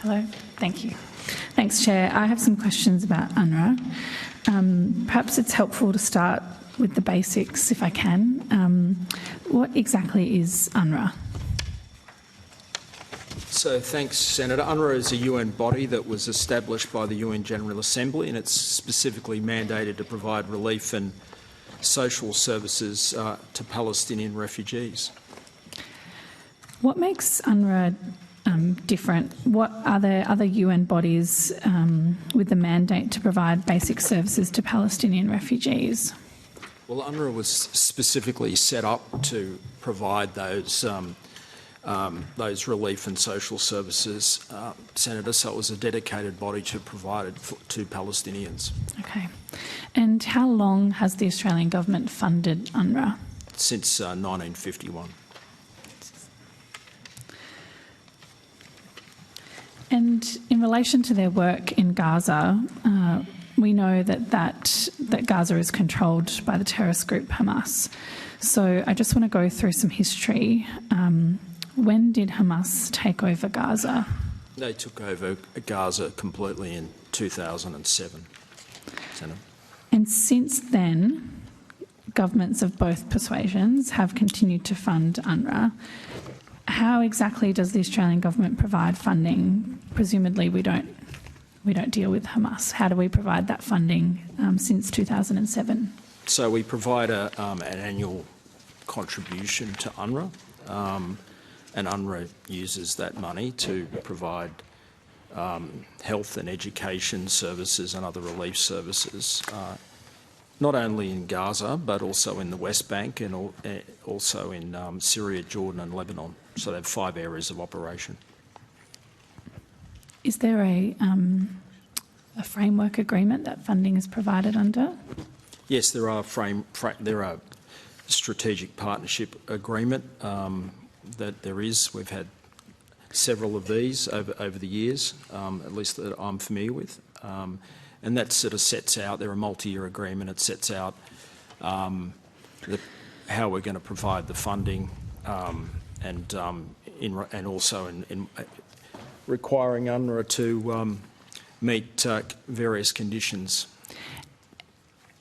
Hello. Thank you. Thanks, Chair. I have some questions about UNRWA. Perhaps it's helpful to start with the basics, if I can. What exactly is UNRWA? So thanks, Senator. UNRWA is a UN body that was established by the UN General Assembly, and it's specifically mandated to provide relief and social services to Palestinian refugees. What makes UNRWA different? What are there other UN bodies with the mandate to provide basic services to Palestinian refugees? Well, UNRWA was specifically set up to provide those relief and social services, Senator, so it was a dedicated body to provide it to Palestinians. Okay. And how long has the Australian government funded UNRWA? Since 1951. And in relation to their work in Gaza, we know that Gaza is controlled by the terrorist group Hamas. So I just want to go through some history. When did Hamas take over Gaza? They took over Gaza completely in 2007, Senator. And since then, governments of both persuasions have continued to fund UNRWA. How exactly does the Australian government provide funding? Presumably we don't deal with Hamas. How do we provide that funding since 2007? So we provide an annual contribution to UNRWA, and UNRWA uses that money to provide health and education services and other relief services, not only in Gaza but also in the West Bank and also in Syria, Jordan and Lebanon. So they have 5 areas of operation. Is there a framework agreement that funding is provided under? Yes, there are strategic partnership agreement that there is. We've had several of these over the years, at least that I'm familiar with. And that sort of sets out, they're a multi-year agreement, it sets out how we're going to provide the funding and also in requiring UNRWA to meet various conditions.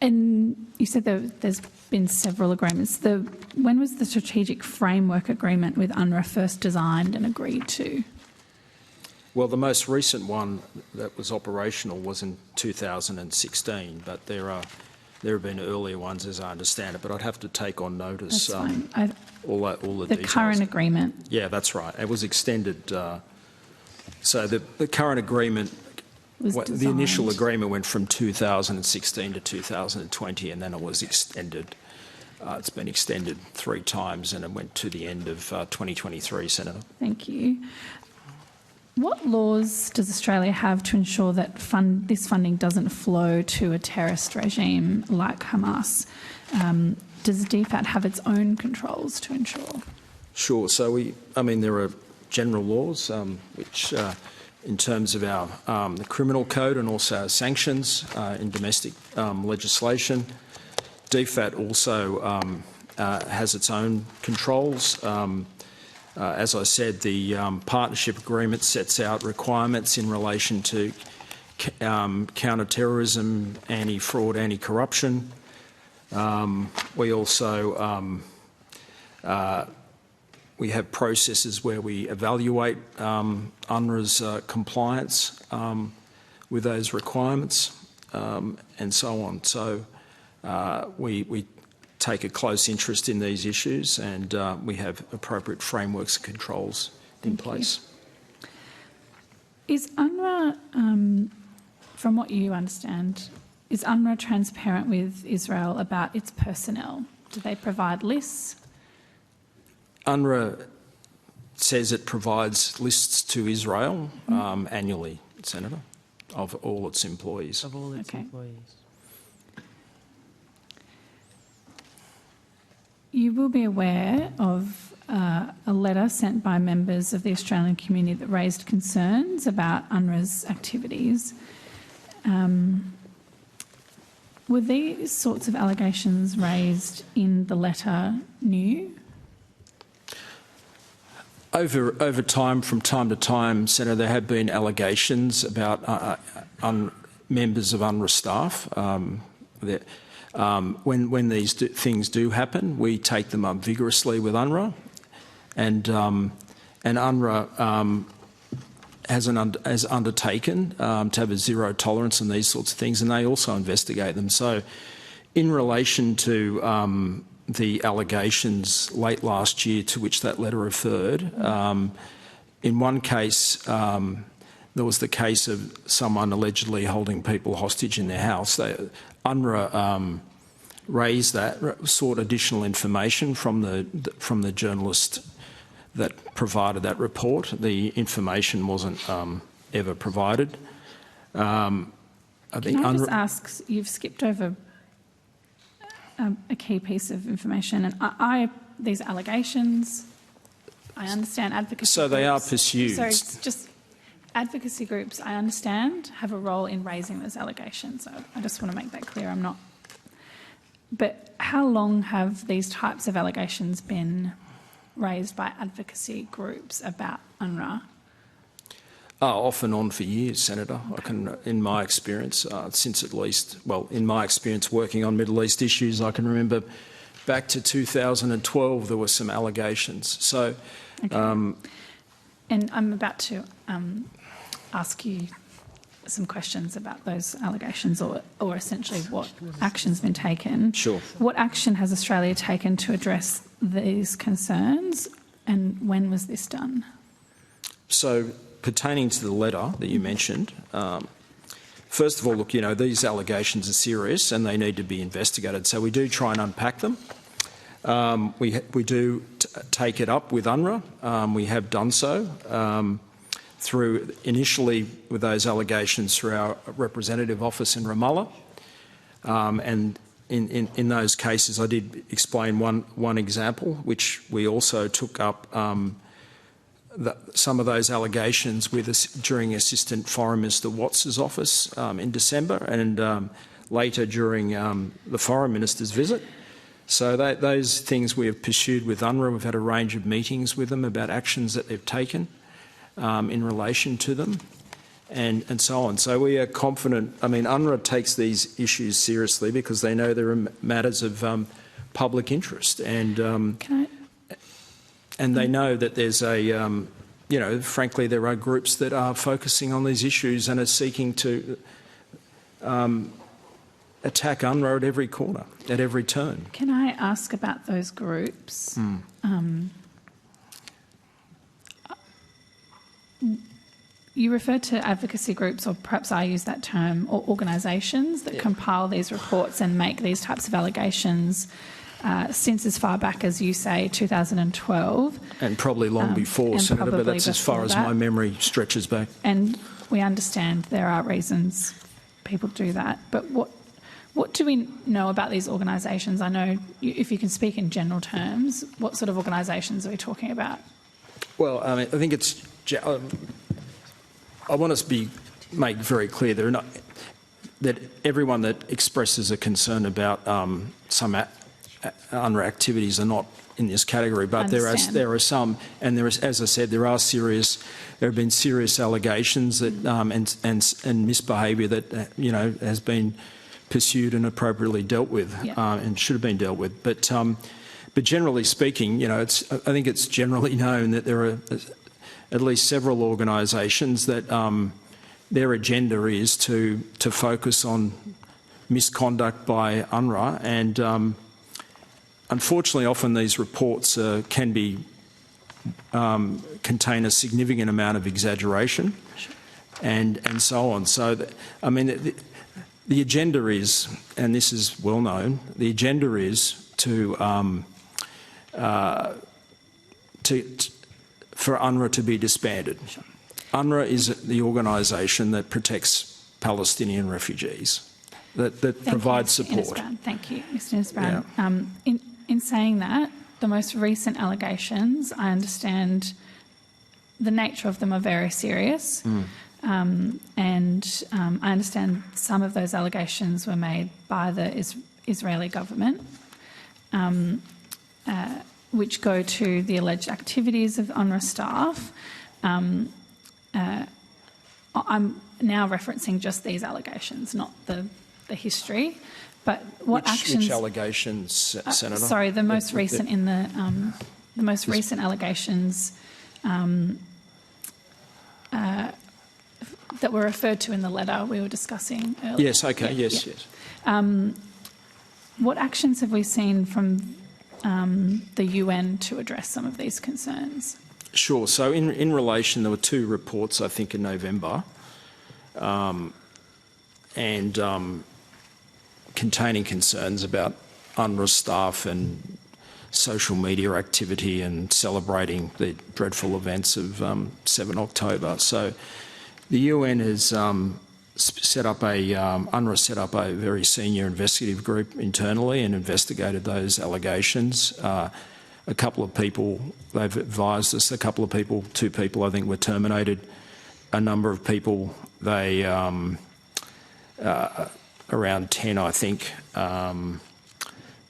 And you said there's been several agreements. When was the strategic framework agreement with UNRWA first designed and agreed to? Well, the most recent one that was operational was in 2016, but there have been earlier ones, as I understand it. But I'd have to take on notice. That's fine. All the details. The current agreement. Yeah, that's right. It was extended. So the current agreement, the initial agreement went from 2016 to 2020, and then it was extended. It's been extended 3 times, and it went to the end of 2023, Senator. Thank you. What laws does Australia have to ensure that this funding doesn't flow to a terrorist regime like Hamas? Does DFAT have its own controls to ensure? Sure. So there are general laws which, in terms of our the criminal code and also our sanctions in domestic legislation, DFAT also has its own controls. As I said, the partnership agreement sets out requirements in relation to counter-terrorism, anti-fraud, anti-corruption. We also we have processes where we evaluate UNRWA's compliance with those requirements and so on. So we take a close interest in these issues, and we have appropriate frameworks and controls in place. Is UNRWA, from what you understand, is UNRWA transparent with Israel about its personnel? Do they provide lists? UNRWA says it provides lists to Israel annually, Senator, of all its employees. Of all its employees. You will be aware of a letter sent by members of the Australian community that raised concerns about UNRWA's activities. Were these sorts of allegations raised in the letter new? Over time, from time to time, Senator, there have been allegations about members of UNRWA staff. When these things do happen, we take them up vigorously with UNRWA, and UNRWA has undertaken to have a zero tolerance on these sorts of things, and they also investigate them. So, in relation to the allegations late last year to which that letter referred, in one case there was the case of someone allegedly holding people hostage in their house. UNRWA raised that, sought additional information from the journalist that provided that report. The information wasn't ever provided. Can I just ask, you've skipped over a key piece of information, and these allegations, I understand advocacy So groups, they are pursued. So just advocacy groups, I understand, have a role in raising those allegations. I just want to make that clear. I'm not. But how long have these types of allegations been raised by advocacy groups about UNRWA? Off and on for years, Senator. In my experience, since at least, in my experience working on Middle East issues, I can remember back to 2012 there were some allegations. So, okay. And I'm about to ask you some questions about those allegations, or essentially what action's been taken. Sure. What action has Australia taken to address these concerns, and when was this done? So, pertaining to the letter that you mentioned, first of all, look, these allegations are serious and they need to be investigated. So we do try and unpack them. We do take it up with UNRWA. We have done so through initially with those allegations through our representative office in Ramallah, and in those cases I did explain one example, which we also took up. Some of those allegations during Assistant Foreign Minister Watts's office in December, and later during the Foreign Minister's visit. So those things we have pursued with UNRWA. We've had a range of meetings with them about actions that they've taken in relation to them, and so on. So we are confident. I mean, UNRWA takes these issues seriously because they know there are matters of public interest, and and they know that there's frankly, there are groups that are focusing on these issues and are seeking to attack UNRWA at every corner, at every turn. Can I ask about those groups? You refer to advocacy groups, or perhaps I use that term, or organisations that compile these reports and make these types of allegations since as far back as you say 2012. And probably long before, Senator, but that's as far as my memory stretches back. And we understand there are reasons people do that, but what do we know about these organisations? I know if you can speak in general terms, what sort of organisations are we talking about? Well, I think it's... I want to make very clear that everyone that expresses a concern about some UNRWA activities are not in this category, but there are some, and as I said, there have been serious allegations that and misbehaviour that has been pursued and appropriately dealt with, and should have been dealt with. But generally speaking, I think it's generally known that there are at least several organisations that their agenda is to focus on misconduct by UNRWA, and unfortunately often these reports contain a significant amount of exaggeration and so on. So, the agenda is, and this is well known, the agenda is for UNRWA to be disbanded. Sure. UNRWA is the organisation that protects Palestinian refugees, that provides support. Thank you, Mr. Innisbrown. Yeah. In saying that, the most recent allegations, I understand the nature of them are very serious, and I understand some of those allegations were made by the Israeli government. which go to the alleged activities of UNRWA staff. I'm now referencing just these allegations, not the history. But what actions? Which allegations, Senator? Sorry, the most recent in the most recent allegations that were referred to in the letter we were discussing earlier. Yes. Okay. Yeah, yes. yeah. Yes. What actions have we seen from the UN to address some of these concerns? Sure. So in relation, there were 2 reports, I think, in November, containing concerns about UNRWA staff and social media activity and celebrating the dreadful events of 7 October. So the UN has UNRWA set up a very senior investigative group internally and investigated those allegations. A couple of people, they've advised us, 2 people I think were terminated. A number of people, they, around 10 I think,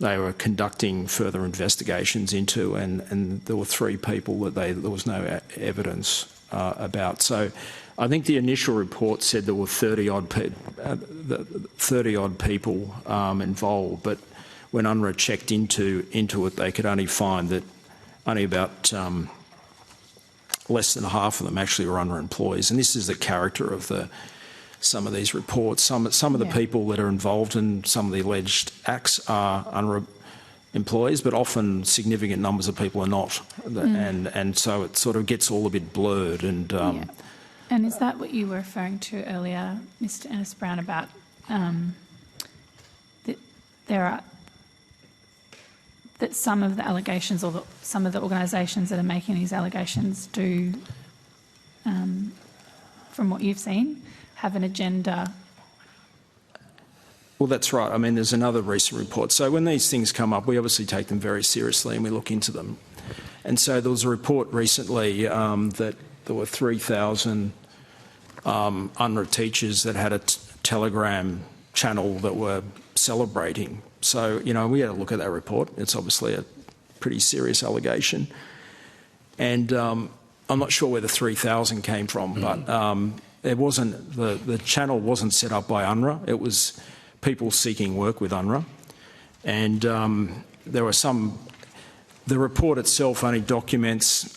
they were conducting further investigations into, and there were 3 people that there was no evidence about. So I think the initial report said there were 30-odd people involved, but when UNRWA checked into it, they could only find that only about less than half of them actually were UNRWA employees. And this is the character of some of these reports. Some of the people that are involved in some of the alleged acts are UNRWA employees, but often significant numbers of people are not. And so it sort of gets all a bit blurred. And And is that what you were referring to earlier, Mr. Ennis-Brown, about that some of the allegations or some of the organisations that are making these allegations do, from what you've seen, have an agenda? Well, that's right. I mean, there's another recent report. So when these things come up, we obviously take them very seriously and we look into them. And so there was a report recently that there were 3,000 UNRWA teachers that had a Telegram channel that were celebrating. So, you know, we had a look at that report. It's obviously a pretty serious allegation. And I'm not sure where the 3,000 came from, but it wasn't, the channel wasn't set up by UNRWA. It was people seeking work with UNRWA. And there were the report itself only documents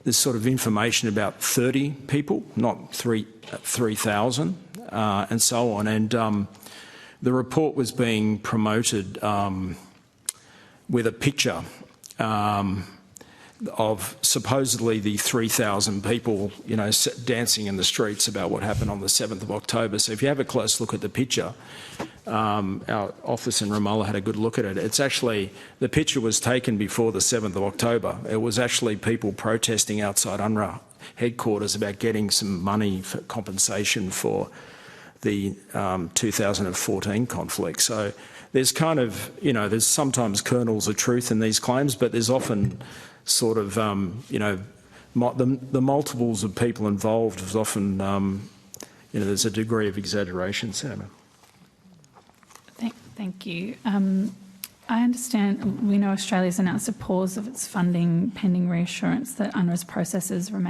this sort of information about 30 people, not 3,000, and so on. And the report was being promoted with a picture of supposedly the 3,000 people, you know, dancing in the streets about what happened on the 7th of October. So if you have a close look at the picture, our office in Ramallah had a good look at it. It's actually, the picture was taken before the 7th of October. It was actually people protesting outside UNRWA headquarters about getting some money for compensation for the 2014 conflict. So there's kind of, you know, there's sometimes kernels of truth in these claims, but there's often sort of, you know, the multiples of people involved is often, you know, there's a degree of exaggeration, Senator. Thank you. I understand, we know Australia's announced a pause of its funding pending reassurance that UNRWA's processes remain